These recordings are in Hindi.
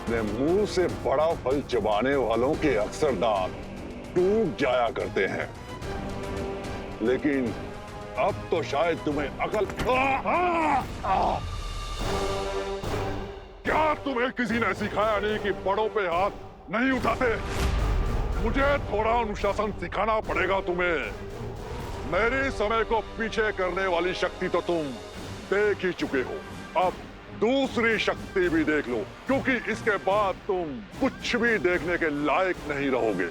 अपने मुंह से बड़ा फल चबाने वालों के अक्सर दांत टूट जाया करते हैं, लेकिन अब तो शायद तुम्हें अकल क्या तुम्हें किसी ने सिखाया नहीं कि बड़ों पे हाथ नहीं उठाते? मुझे थोड़ा अनुशासन सिखाना पड़ेगा तुम्हें। मेरे समय को पीछे करने वाली शक्ति तो तुम देख ही चुके हो, अब दूसरी शक्ति भी देख लो, क्योंकि इसके बाद तुम कुछ भी देखने के लायक नहीं रहोगे।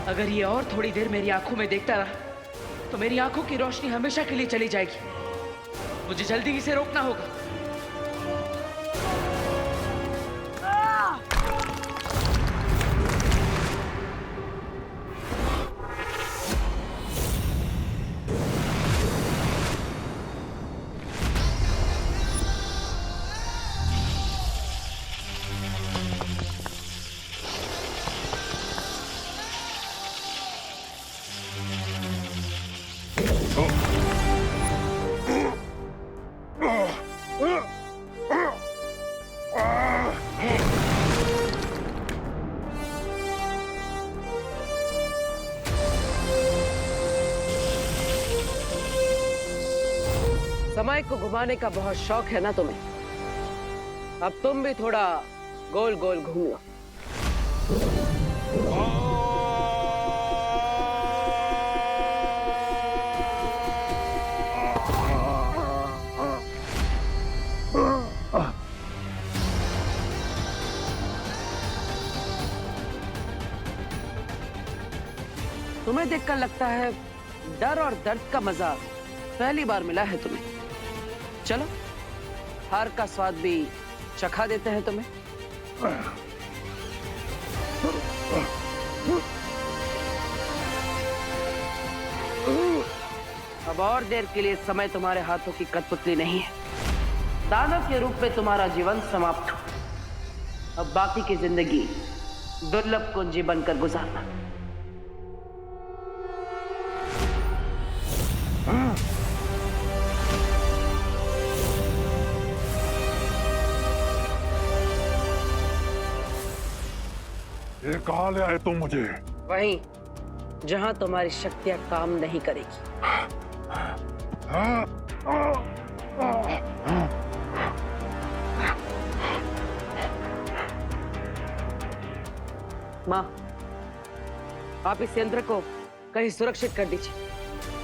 अगर ये और थोड़ी देर मेरी आंखों में देखता रहा तो मेरी आंखों की रोशनी हमेशा के लिए चली जाएगी। मुझे जल्दी इसे रोकना होगा। समय को घुमाने का बहुत शौक है ना तुम्हें? अब तुम भी थोड़ा गोल गोल घूम लो। तुम्हें देखकर लगता है डर और दर्द का मजा पहली बार मिला है तुम्हें। चलो हार का स्वाद भी चखा देते हैं तुम्हें। अब और देर के लिए समय तुम्हारे हाथों की कठपुतली नहीं है। दानव के रूप में तुम्हारा जीवन समाप्त हो। अब बाकी की जिंदगी दुर्लभ कुंजी बनकर गुजारना। ये कहाँ ले आए तुम मुझे? वहीं जहां तुम्हारी शक्तियां काम नहीं करेगी। माँ, आप इस यंत्र को कहीं सुरक्षित कर दीजिए,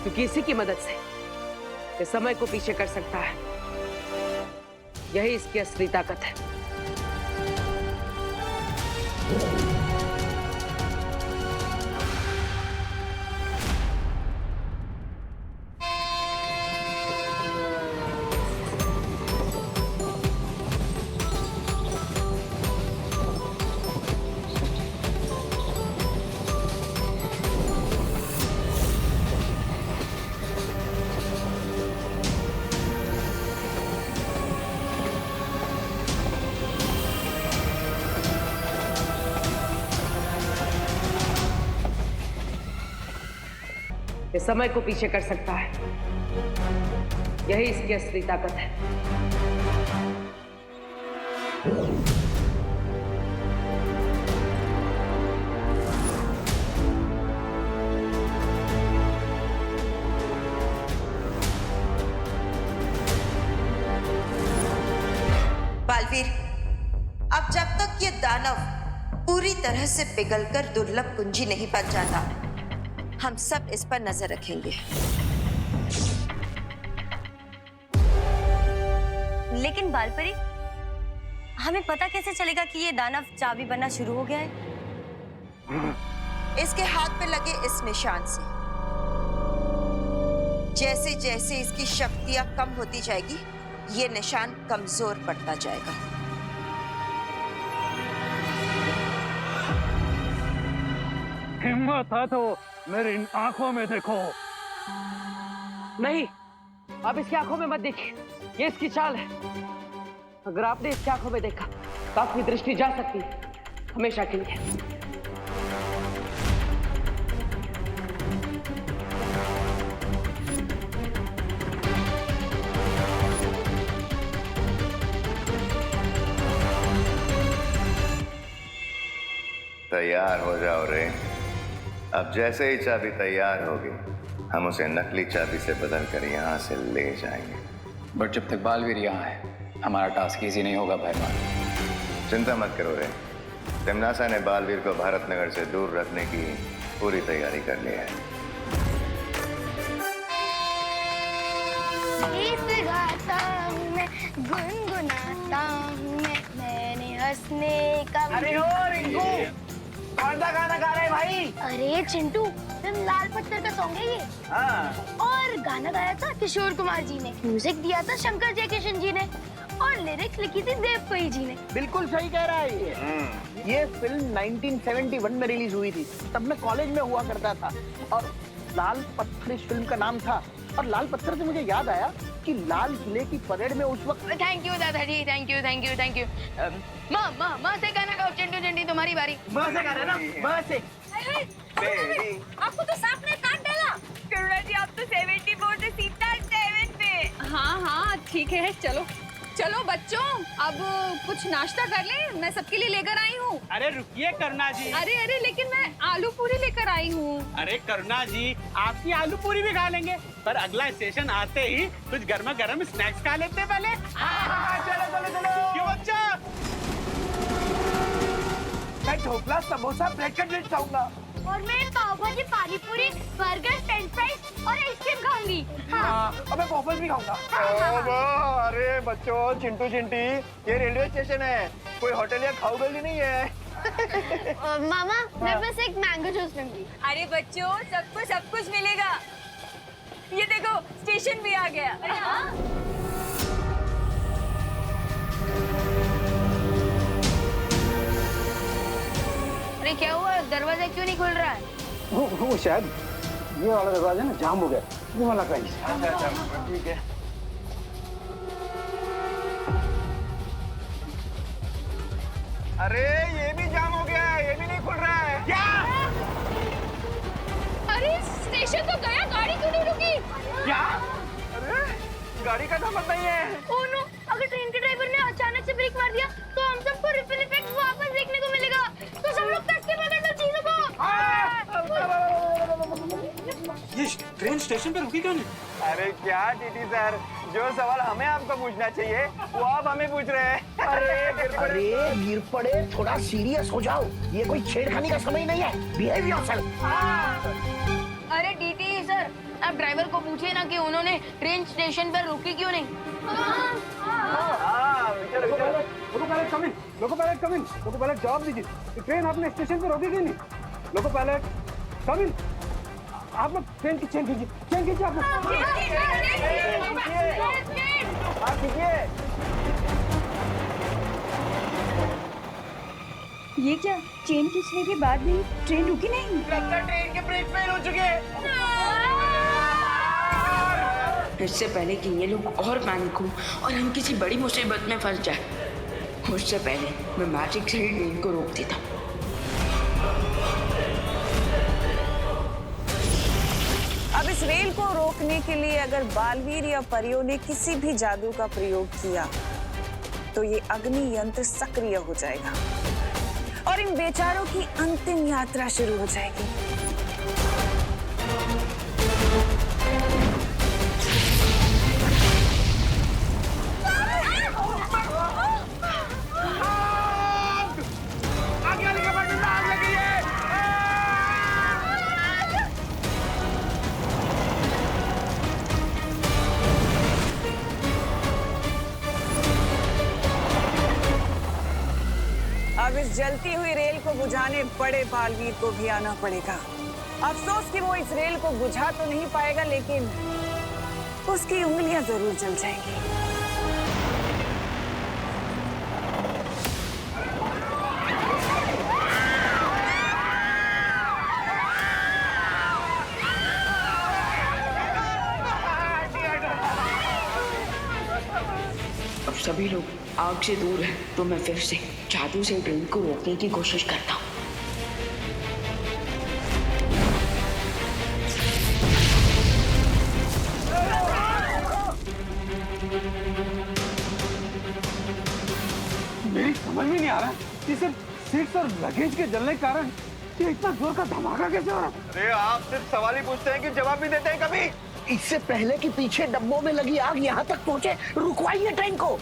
क्योंकि इसी की मदद से ये समय को पीछे कर सकता है। यही इसकी असली ताकत है। ये समय को पीछे कर सकता है। यही इसकी असली ताकत है। बालवीर, अब जब तक ये दानव पूरी तरह से पिघलकर दुर्लभ कुंजी नहीं बन जाता, हम सब इस पर नजर रखेंगे। लेकिन बालपरी, हमें पता कैसे चलेगा कि ये दानव चाबी बनना शुरू हो गया है? इसके हाथ पे लगे इस निशान से जैसे जैसे इसकी शक्तियां कम होती जाएगी, ये निशान कमजोर पड़ता जाएगा। हिम्मत था तो मेरी इन आंखों में देखो। नहीं, आप इसकी आंखों में मत देखिए। ये इसकी चाल है। अगर आपने इसकी आंखों में देखा तो आपकी दृष्टि जा सकती है हमेशा के लिए। तैयार हो जाओ रे। अब जैसे ही चाबी तैयार होगी हम उसे नकली चाबी से बदल कर यहाँ से ले जाएंगे। बट जब तक बालवीर यहाँ है हमारा टास्क इजी नहीं होगा भाई। चिंता मत करो रे, तिमनासा ने बालवीर को भारत नगर से दूर रखने की पूरी तैयारी कर ली है। गीत गाता हूँ मैं, गुनगुनाता हूँ मैं, मैंने हंसने का। अरे ओ रिंकू, कौन सा गाना गा रहे भाई? अरे चिंटू, फिल्म लाल पत्थर का सॉन्ग है ये। हाँ। और गाना गाया था किशोर कुमार जी ने, म्यूजिक दिया था शंकर जयकिशन जी ने, और लिरिक्स लिखी थी देव कोई जी ने। बिल्कुल सही कह रहा है ये फिल्म 1971 में रिलीज हुई थी, तब मैं कॉलेज में हुआ करता था। और लाल पत्थर इस फिल्म का नाम था। और लाल पत्थर से मुझे याद आया कि लाल किले की परेड में उस वक्त। थैंक यू दादाजी, thank you thank you thank you. माँ से गाना गाओ। चिंटू चिंटी तुम्हारी बारी। माँ से गा रहे ना, माँ से। आपको तो सांप ने काट डाला। करुणा जी, आप तो 74 से सीधा 7 पे। हाँ ठीक है, चलो चलो बच्चों, अब कुछ नाश्ता कर ले, मैं सबके लिए लेकर आई हूँ। अरे रुकिए करुणा जी। अरे लेकिन मैं आलू पूरी लेकर आई हूँ। अरे करुणा जी, आपकी आलू पूरी भी खा लेंगे, पर अगला स्टेशन आते ही कुछ गर्मा गर्म स्नैक्स खा लेते पहले। चलो। क्यों बच्चा? मैं ढोकला, समोसा, ब्रेड कटलेट खाऊंगा। और मैं पाव भाजी, पानी पूरी, बर्गर, फ्रेंच फ्राइज और आइसक्रीम खाऊंगी। और मैं पॉपकॉर्न भी खाऊंगा। अरे बच्चों, चिंटू चिंटी, ये रेलवे स्टेशन है, कोई होटल या खाऊ गली नहीं है। मामा, मैं बस एक मैंगो जूस लूंगी। अरे बच्चों, सबको सब कुछ मिलेगा। ये देखो, स्टेशन भी आ गया। अरे क्या हुआ, दरवाजा क्यों नहीं खुल रहा है? वो शायद ये वाला दरवाजा ना जाम हो गया, वो वाला कहीं। अच्छा ठीक है। अरे ये भी जाम हो गया है, ये भी नहीं खुल रहा है। क्या? अरे स्टेशन तो गया, गाड़ी क्यों नहीं रुकी? क्या? अरे गाड़ी का नंबर नहीं है। ओह नो, अगर ट्रेन के ड्राइवर ने अचानक से ब्रेक मार दिया तो हम सबको रिपल इफेक्ट वापस देखने को मिलेगा। तो सब लोग कट के पकड़ लो चीजों को। ये ट्रेन स्टेशन पे रुकी क्यों नहीं? अरे क्या टीटी सर, जो सवाल हमें आपको पूछना चाहिए वो आप हमें पूछ रहे हैं। अरे गिर पड़े, थोड़ा सीरियस हो जाओ, ये कोई छेड़खानी का समय नहीं है। Behave yourself. अरे डीटी सर, आप ड्राइवर को पूछिए ना कि उन्होंने ट्रेन स्टेशन पर रुकी क्यों नहीं। लोको पायलट जवाब दीजिए, ट्रेन आपने स्टेशन पे रोकी क्यों नहीं? लोको पायलट कम इन। आप लोग ट्रेन की चेन कीजिए, चेन कीजिए आप लोग। आप कीजिए। ये क्या, चेन खींचने के बाद भी ट्रेन रुकी नहीं? लगता है ट्रेन के ब्रेक फेल हो चुके हैं। इससे पहले कि ये लोग और पैनिक हो और हम किसी बड़ी मुसीबत में फंस जाए, उससे पहले मैं मैजिक से ही ट्रेन को रोक देता। अब इस रेल को रोकने के लिए अगर बालवीर या परियों ने किसी भी जादू का प्रयोग किया तो ये अग्नि यंत्र सक्रिय हो जाएगा और इन बेचारों की अंतिम यात्रा शुरू हो जाएगी। अब इस जलती हुई रेल को बुझाने बड़े बालवीर को भी आना पड़ेगा। अफसोस कि वो इस रेल को बुझा तो नहीं पाएगा, लेकिन उसकी उंगलियां जरूर जल जाएंगी। सभी लोग आग से दूर हैं, तो मैं फिर से जादू से ट्रेन को रोकने की कोशिश करता हूँ। मेरी समझ में नहीं आ रहा कि सिर्फ सीट्स और लगेज के जलने के कारण ये इतना जोर का धमाका कैसे हो रहा है? अरे आप सिर्फ सवाल ही पूछते हैं कि जवाब भी देते हैं कभी? इससे पहले कि पीछे डब्बों में लगी आग यहाँ तक पहुँचे, रुकवाइए ट्रेन को।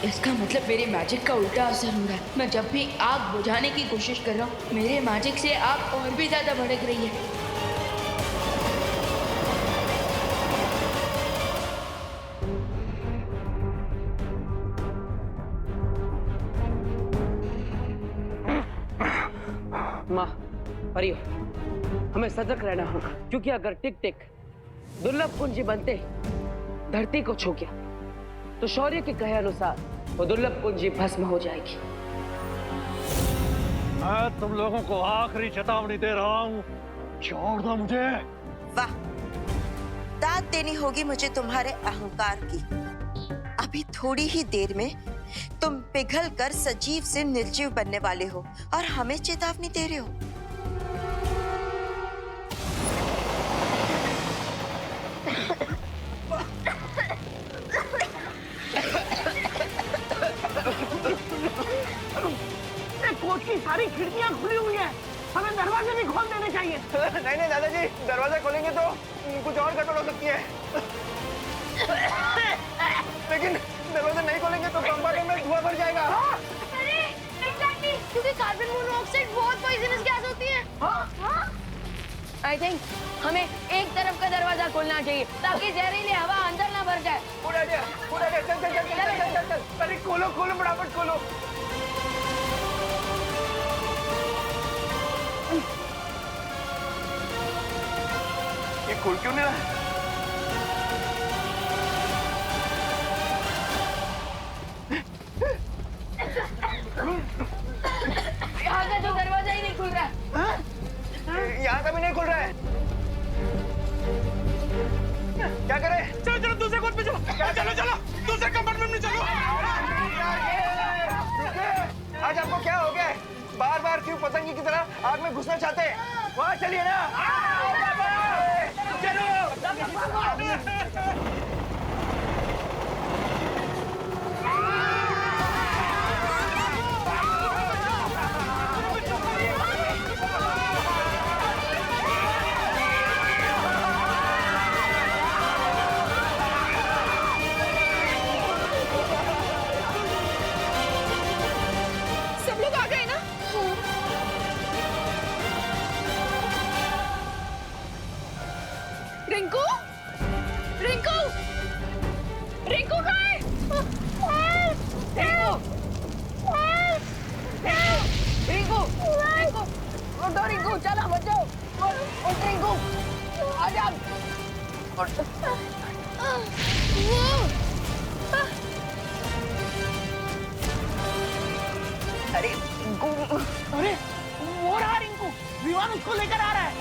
इसका मतलब मेरे मैजिक का उल्टा असर हो रहा है। मैं जब भी आग बुझाने की कोशिश कर रहा हूँ, मेरे मैजिक से आग और भी ज्यादा भड़क रही है। माँ, परियो, हमें सतर्क रहना होगा, क्योंकि अगर टिक टिक दुर्लभ कुंजी बनते धरती को छू गया तो शौर्य के कहे अनुसार वो दुर्लभ कुंजी भस्म हो जाएगी। मैं तुम लोगों को आखिरी चेतावनी दे रहा हूँ, छोड़ दो मुझे। वाह, दाद देनी होगी मुझे तुम्हारे अहंकार की। अभी थोड़ी ही देर में तुम पिघल कर सजीव से निर्जीव बनने वाले हो और हमें चेतावनी दे रहे हो। कोच की सारी खिड़कियां खुली हुई हैं, हमें दरवाजे भी खोल देने चाहिए। नहीं नहीं दादाजी, दरवाजा खोलेंगे तो कुछ और गड़बड़ हो सकती है। लेकिन दरवाजा नहीं खोलेंगे तो कंपार्टमेंट में धुआं भर जाएगा। अरे एग्जैक्टली, क्योंकि कार्बन मोनोऑक्साइड बहुत पॉइजनस गैस होती है। आई थिंक हमें एक तरफ का दरवाजा खोलना चाहिए ताकि जहरीली हवा अंदर ना भर जाए। पूरा चल। अरे खोलो फटाफट खोलो। ये खुल क्यों नहीं रहा? यहाँ का जो दरवाजा ही नहीं खुल रहा है। यहाँ का भी नहीं खुल रहा है। क्या करें? चलो दूसरे कोच पे चलो। चलो दूसरे कंपार्टमेंट में चलो। आज आपको क्या हो गया? बार क्यों पतंगी की तरह आग में घुसना चाहते हैं? वहाँ चलिए ना। चलो। सब लोग आ गए ना? रिंकू कहाँ है? रिंकू चलो बचाओ। रिंकू आजा। अरे वो रहा रिंकू, विमान उसको लेकर आ रहा है।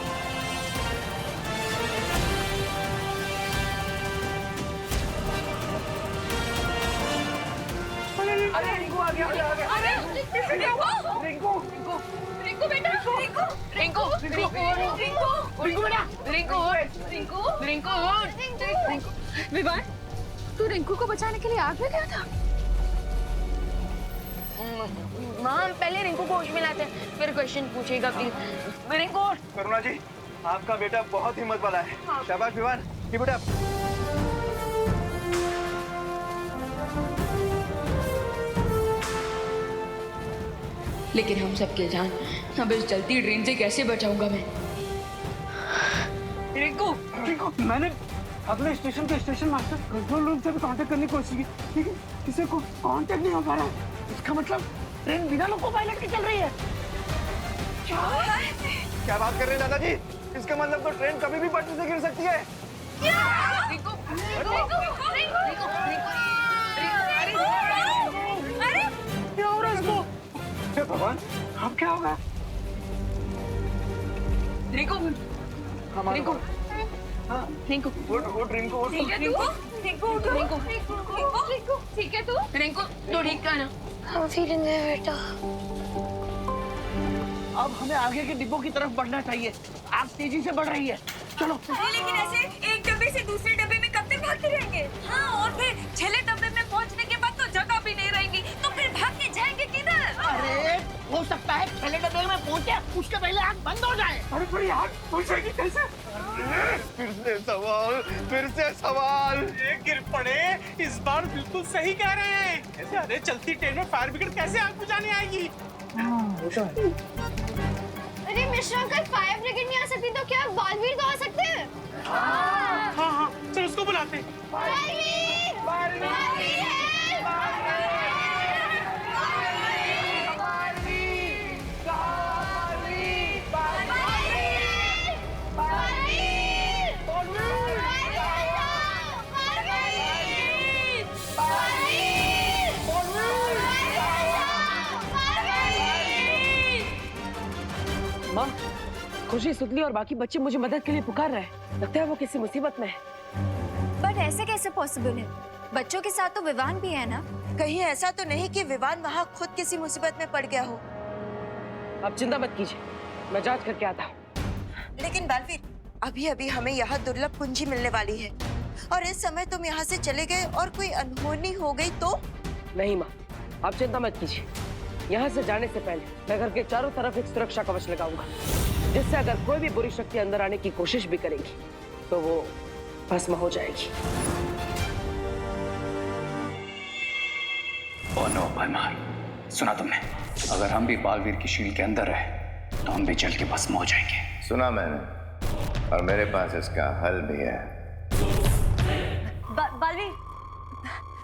अरे रिंकू आ गया। अरे रिंकू बेटा, रिंकू विवान, तू रिंकू को बचाने के लिए आग में गया था? माँ, हम पहले रिंकू को होश में लाते हैं, फिर क्वेश्चन पूछेगा प्लीज। रिंकू। करुणा जी, आपका बेटा बहुत हिम्मत वाला है। शाबाश विवान, कीप इट अप। लेकिन हम सबके जान, अब इस जलती ट्रेन से कैसे बचाऊंगा मैं? रिंकू, मैंने अगले स्टेशन के स्टेशन मास्टर कंट्रोल रूम से भी कांटेक्ट करने की कोशिश की, लेकिन किसी को कांटेक्ट नहीं हो पा रहा है। इसका मतलब ट्रेन बिना लोको पायलट के चल रही है। क्या बात कर रहे हैं दादाजी? इसका मतलब तो ट्रेन कभी भी पटरी से गिर सकती है। रिंकू अरे क्या हो रहा है इसको? हे भगवान, अब क्या होगा? रिंकू, रिंकू, रिंकू, ठीक है तू? रिंकू, ठीक है तू? रिंकू, तू ठीक है ना? I'm feeling it, बेटा। अब हमें आगे के डिब्बों की तरफ बढ़ना चाहिए। आग तेजी से बढ़ रही है। चलो। अरे लेकिन ऐसे एक डब्बे से दूसरे डब्बे में कब तक भागते रहेंगे? हाँ, और फिर छले डब्बे में पहुंचने के बाद तो जगह भी नहीं रहेगी, तो फिर भाग के जाएंगे किधर? अरे हो सकता है छले डब्बे में पहुंचे उसके पहले आग बंद हो जाए। अरे पर ये आग पहुंचेगी कैसे? फिर से सवाल। ये गिर पड़े, इस बार बिल्कुल सही कह रहे हैं। ऐसे अरे चलती ट्रेन में फायर ब्रिगेड कैसे आग बुझाने आएगी? अरे मिश्रा, अगर फायर ब्रिगेड नहीं आ सकती तो क्या बालवीर तो आ सकते हैं? हाँ हाँ, चल उसको बुलाते हैं। बालवीर! बालवीर है! माँ, खुशी, सुतली और बाकी बच्चे मुझे मदद के लिए पुकार रहे हैं। लगता है वो किसी मुसीबत में है। बट ऐसे कैसे पॉसिबल है? बच्चों के साथ तो विवान भी है ना? कहीं ऐसा तो नहीं कि विवान वहाँ खुद किसी मुसीबत में पड़ गया हो। आप चिंता मत कीजिए, मैं जांच करके आता हूँ। लेकिन बालवीर, अभी अभी हमें यहाँ दुर्लभ कुंजी मिलने वाली है, और इस समय तुम यहाँ से चले गए और कोई अनहोनी हो गई तो? नहीं माँ, आप चिंता मत कीजिए। यहाँ से जाने से पहले मैं घर के चारों तरफ एक सुरक्षा कवच लगाऊंगा, जिससे अगर कोई भी बुरी शक्ति अंदर आने की कोशिश भी करेगी तो वो भस्म हो जाएगी। ओ नो भरमार, सुना तुमने? अगर हम भी बालवीर की शील के अंदर रहे तो हम भी जल के भस्म हो जाएंगे। सुना मैंने, और मेरे पास इसका हल भी है। बालवीर,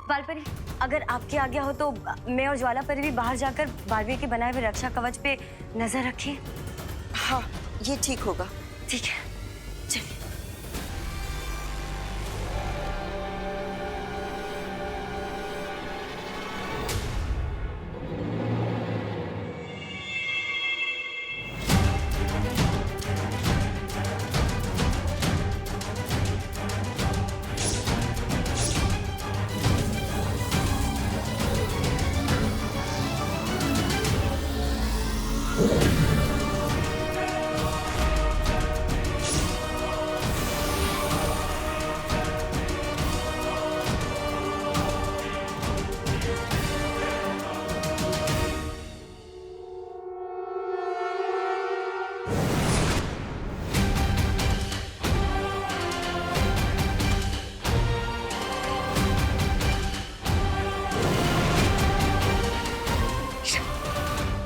बालपरी, अगर आपकी आज्ञा हो तो मैं और ज्वाला परी भी बाहर जाकर बालवीर के बनाए हुए रक्षा कवच पे नजर रखें। हाँ, ये ठीक होगा। ठीक है, चलिए।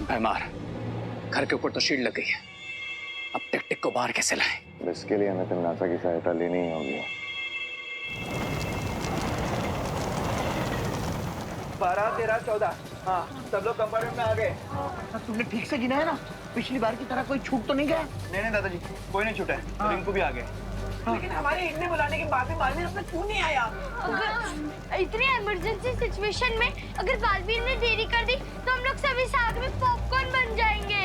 भरमार, घर के ऊपर तो शील्ड लग गई है, अब टिक टिक को बाहर कैसे लाएं? इसके लिए हमें तिमनासा की सहायता लेनी ही होगी। 12, 13, 14। हाँ, सब लोग कंपार्टमेंट में आ गए। तुमने ठीक से गिना है ना? पिछली बार की तरह कोई छूट तो नहीं गया? नहीं दादाजी, कोई नहीं छूटा है। रिंकू भी आ गए। लेकिन हमारे इतने बुलाने के बाद भी बालवीर अपना क्यों नहीं आया? इतनी इमरजेंसी सिचुएशन में अगर बालवीर ने देरी कर दी तो हम लोग सभी साथ में पॉपकॉर्न बन जाएंगे।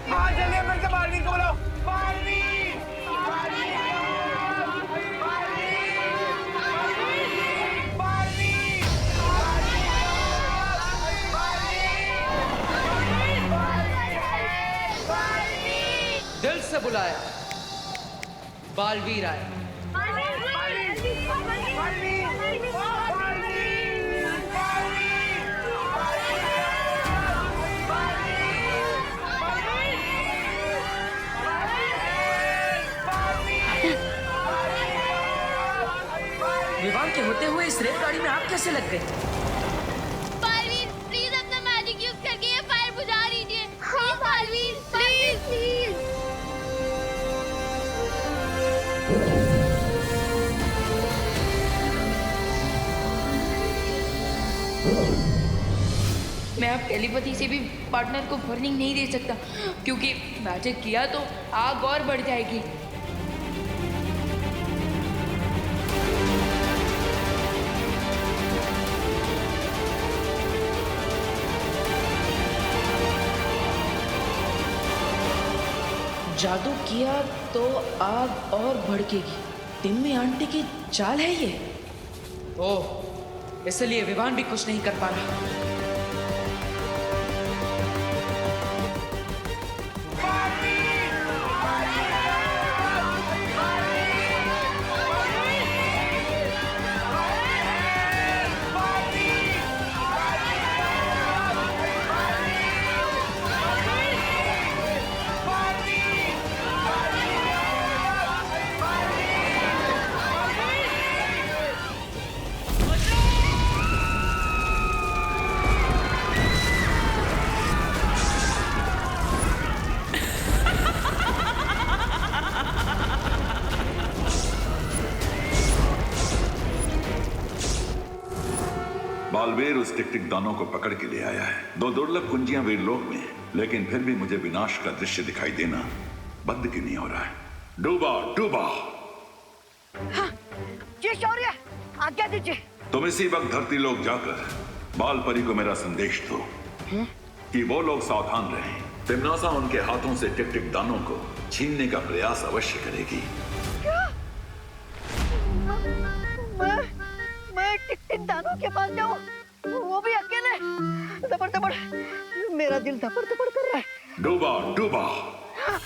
हाँ, जल्दी मिलकर बालवीर को बुलाओ। बालवीर! दिल से बुलाया, बालवीर आया। विवाह के होते हुए इस रेलगाड़ी में आप कैसे लग गए? बालवीर, प्लीज अपना मैजिक यूज करके ये फायर बुझा दीजिए। Please Baalveer, please please. मैं अब टेलीपैथी से भी पार्टनर को वार्निंग नहीं दे सकता, क्योंकि मैजिक किया तो आग और बढ़ जाएगी। जादू किया तो आग और भड़केगी। टिम्मी आंटी की चाल है ये। ओह, इसलिए विवान भी कुछ नहीं कर पा रहा। बालवीर उस टिक-टिक दानों को पकड़ के ले आया है। 2 दुर्लभ कुंजियां वीरलोक में, लेकिन फिर भी मुझे विनाश का दृश्य दिखाई देना बंद क्यों नहीं हो रहा है? डूबा डूबा। हाँ, जी शौर्य, आज्ञा दीजिए। तुम इसी वक्त धरती लोक जाकर बाल परी को मेरा संदेश दो कि वो लोग सावधान रहें। तिम्नासा उनके हाथों से टिक-टिक दानों को छीनने का प्रयास अवश्य करेगी। क्या? मैं टिक-टिक दानों के पास जाऊं, वो भी अकेले? दबड़ मेरा दिल दबड़ कर रहा है। डूबा डूबा।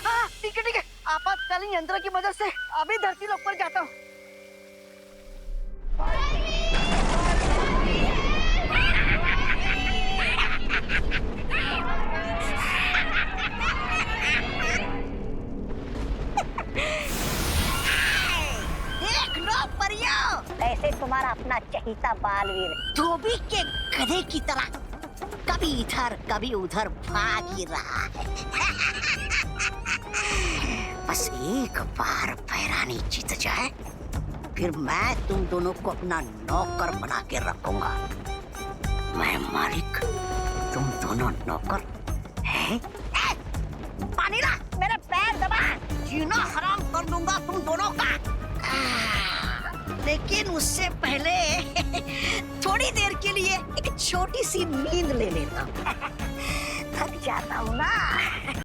हाँ, ठीक है, आपातकालीन यंत्र की मदद से अभी धरती लोक पर जाता हूँ। देख लो परियों, ऐसे तुम्हारा अपना चहीता बालवीर धोबी के गधे की तरह कभी इधर कभी उधर भाग ही रहा है। बस एक बार पैरानी जीत जाए, फिर मैं तुम दोनों को अपना नौकर बना के रखूंगा। मैं मालिक, तुम दोनों नौकर हैं? पानी ला, मेरे पैर दबा, जीना हराम कर दूंगा तुम दोनों का। लेकिन उससे पहले थोड़ी देर के लिए एक छोटी सी नींद ले लेता हूँ। थक जाता हूँ ना।